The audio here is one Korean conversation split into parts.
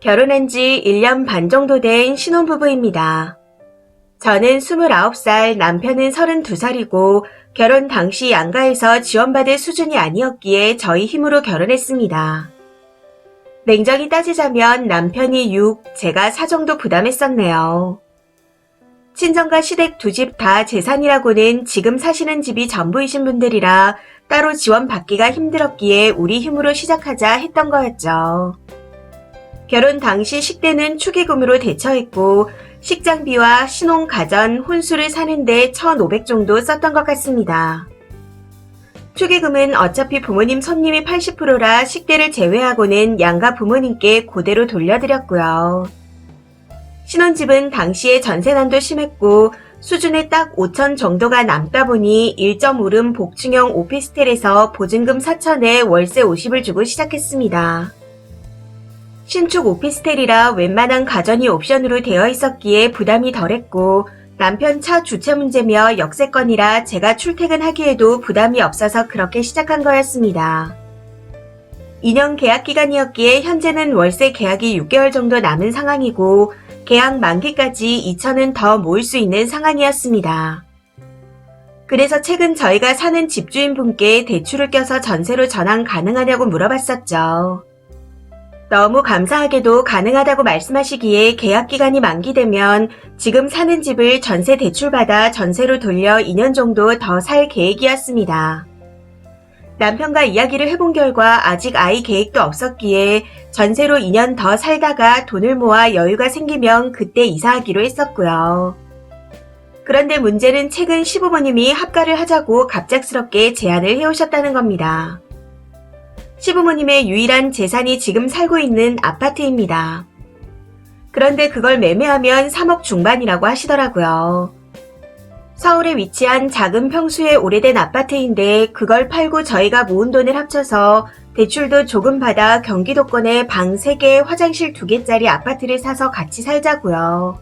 결혼한 지 1년 반 정도 된 신혼부부입니다. 저는 29살, 남편은 32살이고 결혼 당시 양가에서 지원받을 수준이 아니었기에 저희 힘으로 결혼했습니다. 냉정히 따지자면 남편이 6, 제가 4 정도 부담했었네요. 친정과 시댁 두 집 다 재산이라고는 지금 사시는 집이 전부이신 분들이라 따로 지원받기가 힘들었기에 우리 힘으로 시작하자 했던 거였죠. 결혼 당시 식대는 축의금으로 대처했고 식장비와 신혼 가전, 혼수를 사는데 1,500 정도 썼던 것 같습니다. 축의금은 어차피 부모님 손님이 80%라 식대를 제외하고는 양가 부모님께 그대로 돌려드렸고요. 신혼집은 당시에 전세난도 심했고 수준에 딱 5천 정도가 남다 보니 1.5룸 복층형 오피스텔에서 보증금 4천에 월세 50을 주고 시작했습니다. 신축 오피스텔이라 웬만한 가전이 옵션으로 되어 있었기에 부담이 덜했고 남편 차 주차 문제며 역세권이라 제가 출퇴근하기에도 부담이 없어서 그렇게 시작한 거였습니다. 2년 계약 기간이었기에 현재는 월세 계약이 6개월 정도 남은 상황이고 계약 만기까지 2천은 더 모을 수 있는 상황이었습니다. 그래서 최근 저희가 사는 집주인분께 대출을 껴서 전세로 전환 가능하냐고 물어봤었죠. 너무 감사하게도 가능하다고 말씀하시기에 계약기간이 만기되면 지금 사는 집을 전세 대출받아 전세로 돌려 2년 정도 더 살 계획이었습니다. 남편과 이야기를 해본 결과 아직 아이 계획도 없었기에 전세로 2년 더 살다가 돈을 모아 여유가 생기면 그때 이사하기로 했었고요. 그런데 문제는 최근 시부모님이 합가를 하자고 갑작스럽게 제안을 해오셨다는 겁니다. 시부모님의 유일한 재산이 지금 살고 있는 아파트입니다. 그런데 그걸 매매하면 3억 중반이라고 하시더라고요. 서울에 위치한 작은 평수의 오래된 아파트인데 그걸 팔고 저희가 모은 돈을 합쳐서 대출도 조금 받아 경기도권에 방 3개, 화장실 2개짜리 아파트를 사서 같이 살자고요.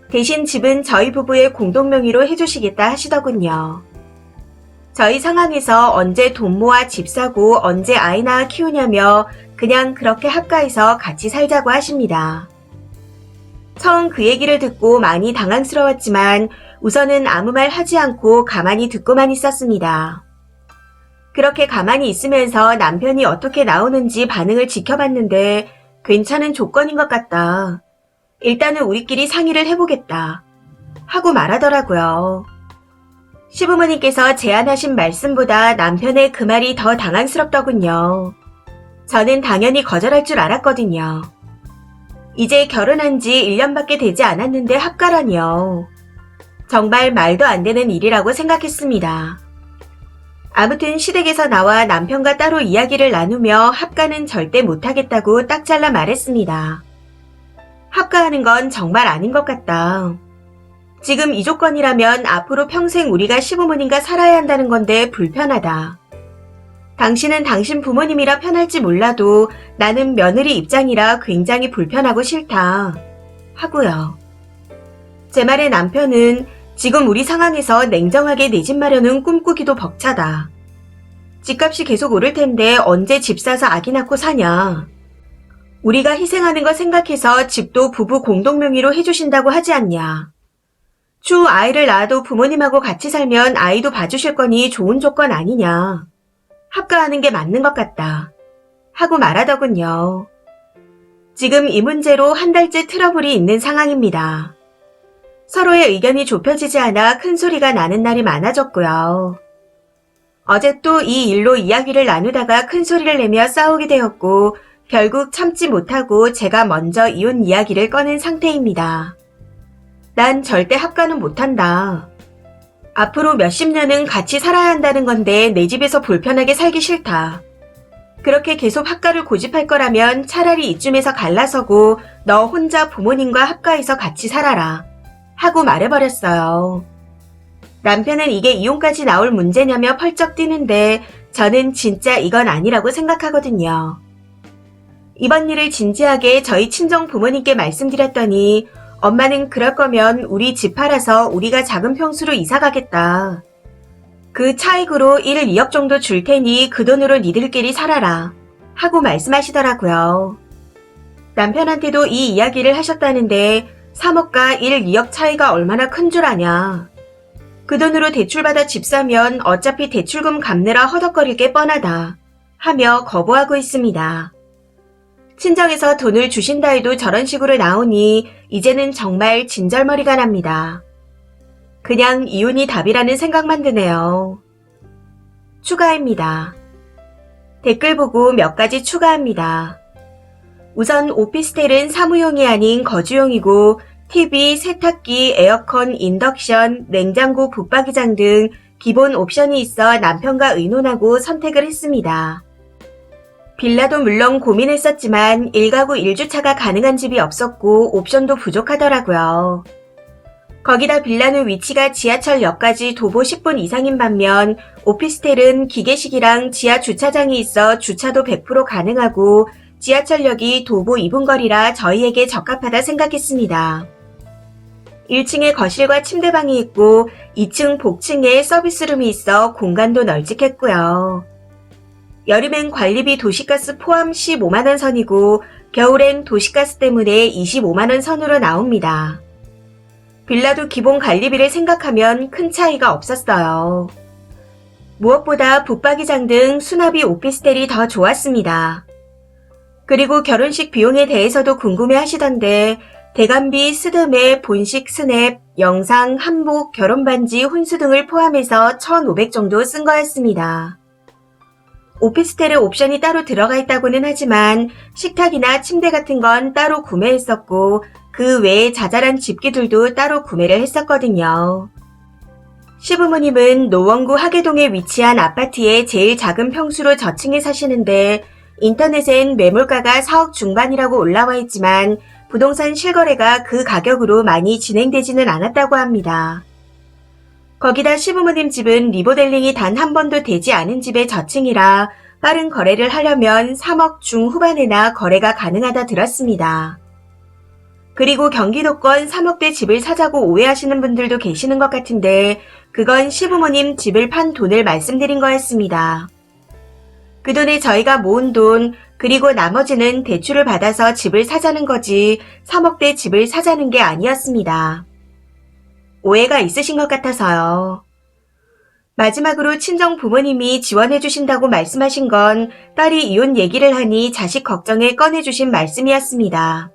대신 집은 저희 부부의 공동명의로 해주시겠다 하시더군요. 저희 상황에서 언제 돈 모아 집 사고 언제 아이 낳아 키우냐며 그냥 그렇게 합가해서 같이 살자고 하십니다. 처음 그 얘기를 듣고 많이 당황스러웠지만 우선은 아무 말 하지 않고 가만히 듣고만 있었습니다. 그렇게 가만히 있으면서 남편이 어떻게 나오는지 반응을 지켜봤는데 괜찮은 조건인 것 같다. 일단은 우리끼리 상의를 해보겠다. 하고 말하더라고요. 시부모님께서 제안하신 말씀보다 남편의 그 말이 더 당황스럽더군요. 저는 당연히 거절할 줄 알았거든요. 이제 결혼한 지 1년밖에 되지 않았는데 합가라니요. 정말 말도 안 되는 일이라고 생각했습니다. 아무튼 시댁에서 나와 남편과 따로 이야기를 나누며 합가는 절대 못하겠다고 딱 잘라 말했습니다. 합가하는 건 정말 아닌 것 같다. 지금 이 조건이라면 앞으로 평생 우리가 시부모님과 살아야 한다는 건데 불편하다. 당신은 당신 부모님이라 편할지 몰라도 나는 며느리 입장이라 굉장히 불편하고 싫다. 하고요. 제 말에 남편은 지금 우리 상황에서 냉정하게 내 집 마련은 꿈꾸기도 벅차다. 집값이 계속 오를 텐데 언제 집 사서 아기 낳고 사냐. 우리가 희생하는 거 생각해서 집도 부부 공동명의로 해주신다고 하지 않냐. 추후 아이를 낳아도 부모님하고 같이 살면 아이도 봐주실 거니 좋은 조건 아니냐. 합가하는 게 맞는 것 같다. 하고 말하더군요. 지금 이 문제로 한 달째 트러블이 있는 상황입니다. 서로의 의견이 좁혀지지 않아 큰 소리가 나는 날이 많아졌고요. 어제 또 이 일로 이야기를 나누다가 큰 소리를 내며 싸우게 되었고 결국 참지 못하고 제가 먼저 이혼 이야기를 꺼낸 상태입니다. 난 절대 합가는 못한다. 앞으로 몇십 년은 같이 살아야 한다는 건데 내 집에서 불편하게 살기 싫다. 그렇게 계속 합가를 고집할 거라면 차라리 이쯤에서 갈라서고 너 혼자 부모님과 합가해서 같이 살아라. 하고 말해버렸어요. 남편은 이게 이혼까지 나올 문제냐며 펄쩍 뛰는데 저는 진짜 이건 아니라고 생각하거든요. 이번 일을 진지하게 저희 친정 부모님께 말씀드렸더니 엄마는 그럴 거면 우리 집 팔아서 우리가 작은 평수로 이사 가겠다. 그 차익으로 1, 2억 정도 줄 테니 그 돈으로 니들끼리 살아라. 하고 말씀하시더라고요. 남편한테도 이 이야기를 하셨다는데 3억과 1, 2억 차이가 얼마나 큰 줄 아냐. 그 돈으로 대출받아 집 사면 어차피 대출금 갚느라 허덕거릴 게 뻔하다 하며 거부하고 있습니다. 친정에서 돈을 주신다 해도 저런 식으로 나오니 이제는 정말 진절머리가 납니다. 그냥 이혼이 답이라는 생각만 드네요. 추가입니다. 댓글 보고 몇 가지 추가합니다. 우선 오피스텔은 사무용이 아닌 거주용이고 TV, 세탁기, 에어컨, 인덕션, 냉장고, 붙박이장 등 기본 옵션이 있어 남편과 의논하고 선택을 했습니다. 빌라도 물론 고민했었지만 1가구 1주차가 가능한 집이 없었고 옵션도 부족하더라고요. 거기다 빌라는 위치가 지하철역까지 도보 10분 이상인 반면 오피스텔은 기계식이랑 지하 주차장이 있어 주차도 100% 가능하고 지하철역이 도보 2분 거리라 저희에게 적합하다 생각했습니다. 1층에 거실과 침대방이 있고 2층 복층에 서비스룸이 있어 공간도 널찍했고요. 여름엔 관리비 도시가스 포함 15만원 선이고 겨울엔 도시가스 때문에 25만원 선으로 나옵니다. 빌라도 기본 관리비를 생각하면 큰 차이가 없었어요. 무엇보다 붙박이장 등 수납이 오피스텔이 더 좋았습니다. 그리고 결혼식 비용에 대해서도 궁금해 하시던데 대관비, 스드메, 본식 스냅, 영상, 한복, 결혼반지, 혼수 등을 포함해서 1,500 정도 쓴 거였습니다. 오피스텔에 옵션이 따로 들어가 있다고는 하지만 식탁이나 침대 같은 건 따로 구매했었고 그 외에 자잘한 집기들도 따로 구매를 했었거든요. 시부모님은 노원구 하계동에 위치한 아파트의 제일 작은 평수로 저층에 사시는데 인터넷엔 매물가가 4억 중반이라고 올라와 있지만 부동산 실거래가 그 가격으로 많이 진행되지는 않았다고 합니다. 거기다 시부모님 집은 리모델링이 단 한 번도 되지 않은 집의 저층이라 빠른 거래를 하려면 3억 중후반에나 거래가 가능하다 들었습니다. 그리고 경기도권 3억대 집을 사자고 오해하시는 분들도 계시는 것 같은데 그건 시부모님 집을 판 돈을 말씀드린 거였습니다. 그 돈에 저희가 모은 돈 그리고 나머지는 대출을 받아서 집을 사자는 거지 3억대 집을 사자는 게 아니었습니다. 오해가 있으신 것 같아서요. 마지막으로 친정 부모님이 지원해 주신다고 말씀하신 건 딸이 이혼 얘기를 하니 자식 걱정에 꺼내주신 말씀이었습니다.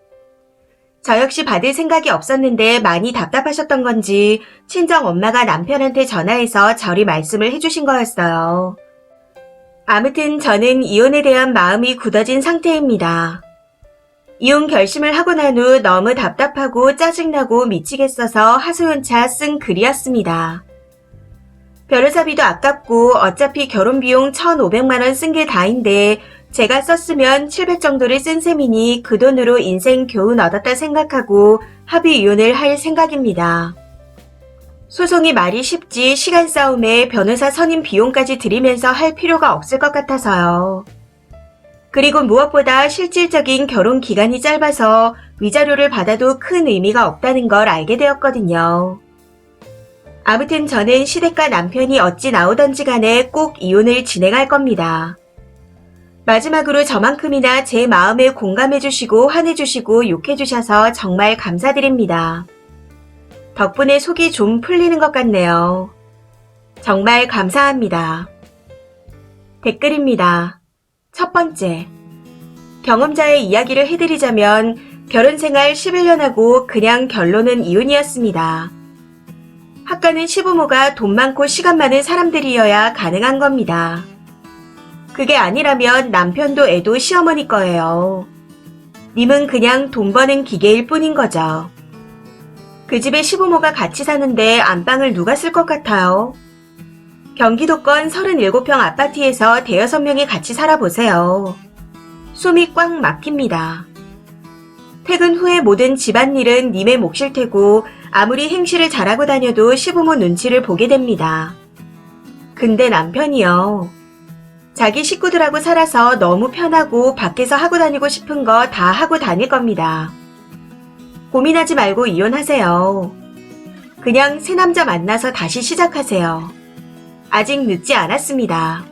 저 역시 받을 생각이 없었는데 많이 답답하셨던 건지 친정 엄마가 남편한테 전화해서 저리 말씀을 해주신 거였어요. 아무튼 저는 이혼에 대한 마음이 굳어진 상태입니다. 이혼 결심을 하고 난 후 너무 답답하고 짜증나고 미치겠어서 하소연차 쓴 글이었습니다. 변호사비도 아깝고 어차피 결혼비용 1,500만원 쓴 게 다인데 제가 썼으면 700 정도를 쓴 셈이니 그 돈으로 인생 교훈 얻었다 생각하고 합의 이혼을 할 생각입니다. 소송이 말이 쉽지 시간 싸움에 변호사 선임 비용까지 들이면서 할 필요가 없을 것 같아서요. 그리고 무엇보다 실질적인 결혼 기간이 짧아서 위자료를 받아도 큰 의미가 없다는 걸 알게 되었거든요. 아무튼 저는 시댁과 남편이 어찌 나오던지 간에 꼭 이혼을 진행할 겁니다. 마지막으로 저만큼이나 제 마음에 공감해주시고 화내주시고 욕해주셔서 정말 감사드립니다. 덕분에 속이 좀 풀리는 것 같네요. 정말 감사합니다. 댓글입니다. 첫 번째, 경험자의 이야기를 해드리자면 결혼생활 11년하고 그냥 결론은 이혼이었습니다. 학가는 시부모가 돈 많고 시간 많은 사람들이어야 가능한 겁니다. 그게 아니라면 남편도 애도 시어머니 거예요. 님은 그냥 돈 버는 기계일 뿐인 거죠. 그 집에 시부모가 같이 사는데 안방을 누가 쓸 것 같아요? 경기도권 37평 아파트에서 대여섯 명이 같이 살아보세요. 숨이 꽉 막힙니다. 퇴근 후에 모든 집안일은 님의 몫일 테고 아무리 행실을 잘하고 다녀도 시부모 눈치를 보게 됩니다. 근데 남편이요. 자기 식구들하고 살아서 너무 편하고 밖에서 하고 다니고 싶은 거 다 하고 다닐 겁니다. 고민하지 말고 이혼하세요. 그냥 새 남자 만나서 다시 시작하세요. 아직 늦지 않았습니다.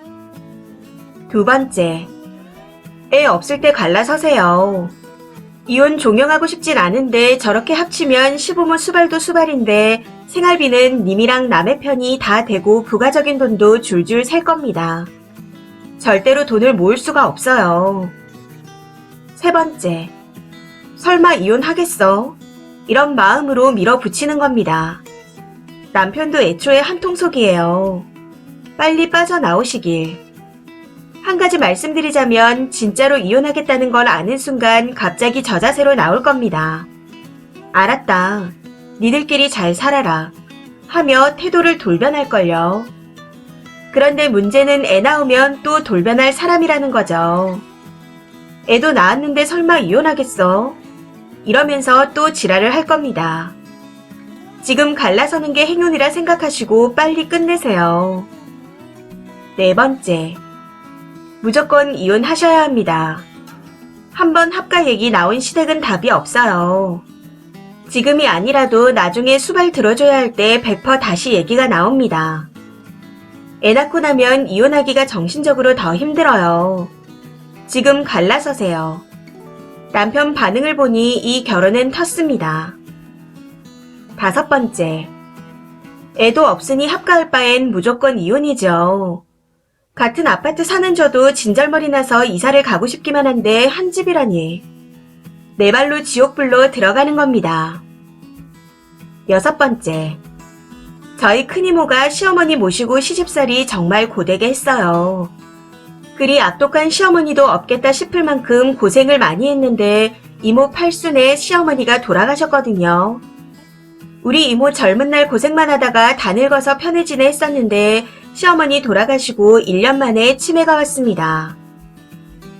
두 번째, 애 없을 때 갈라서세요. 이혼 종용하고 싶진 않은데 저렇게 합치면 시부모 수발도 수발인데 생활비는 님이랑 남의 편이 다 되고 부가적인 돈도 줄줄 셀 겁니다. 절대로 돈을 모을 수가 없어요. 세 번째, 설마 이혼하겠어? 이런 마음으로 밀어붙이는 겁니다. 남편도 애초에 한통속이에요. 빨리 빠져나오시길. 한 가지 말씀드리자면 진짜로 이혼하겠다는 걸 아는 순간 갑자기 저 자세로 나올 겁니다. 알았다. 니들끼리 잘 살아라. 하며 태도를 돌변할걸요. 그런데 문제는 애 낳으면 또 돌변할 사람이라는 거죠. 애도 낳았는데 설마 이혼하겠어? 이러면서 또 지랄을 할 겁니다. 지금 갈라서는 게 행운이라 생각하시고 빨리 끝내세요. 네 번째, 무조건 이혼하셔야 합니다. 한번 합가 얘기 나온 시댁은 답이 없어요. 지금이 아니라도 나중에 수발 들어줘야 할 때 100% 다시 얘기가 나옵니다. 애 낳고 나면 이혼하기가 정신적으로 더 힘들어요. 지금 갈라서세요. 남편 반응을 보니 이 결혼은 텄습니다. 다섯 번째, 애도 없으니 합가할 바엔 무조건 이혼이죠. 같은 아파트 사는 저도 진절머리 나서 이사를 가고 싶기만 한데 한 집이라니. 내 발로 지옥불로 들어가는 겁니다. 여섯 번째, 저희 큰이모가 시어머니 모시고 시집살이 정말 고되게 했어요. 그리 악독한 시어머니도 없겠다 싶을 만큼 고생을 많이 했는데 이모 팔순에 시어머니가 돌아가셨거든요. 우리 이모 젊은 날 고생만 하다가 다 늙어서 편해지네 했었는데 시어머니 돌아가시고 1년 만에 치매가 왔습니다.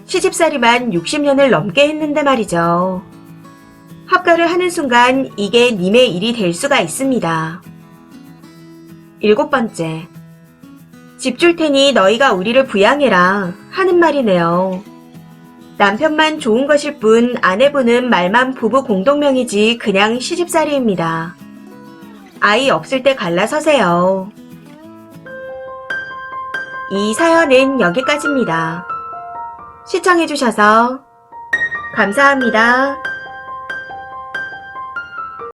시집살이만 60년을 넘게 했는데 말이죠. 합가를 하는 순간 이게 님의 일이 될 수가 있습니다. 일곱 번째, 집 줄 테니 너희가 우리를 부양해라 하는 말이네요. 남편만 좋은 것일 뿐 아내분은 말만 부부 공동명이지 그냥 시집살이입니다. 아이 없을 때 갈라서세요. 이 사연은 여기까지입니다. 시청해주셔서 감사합니다.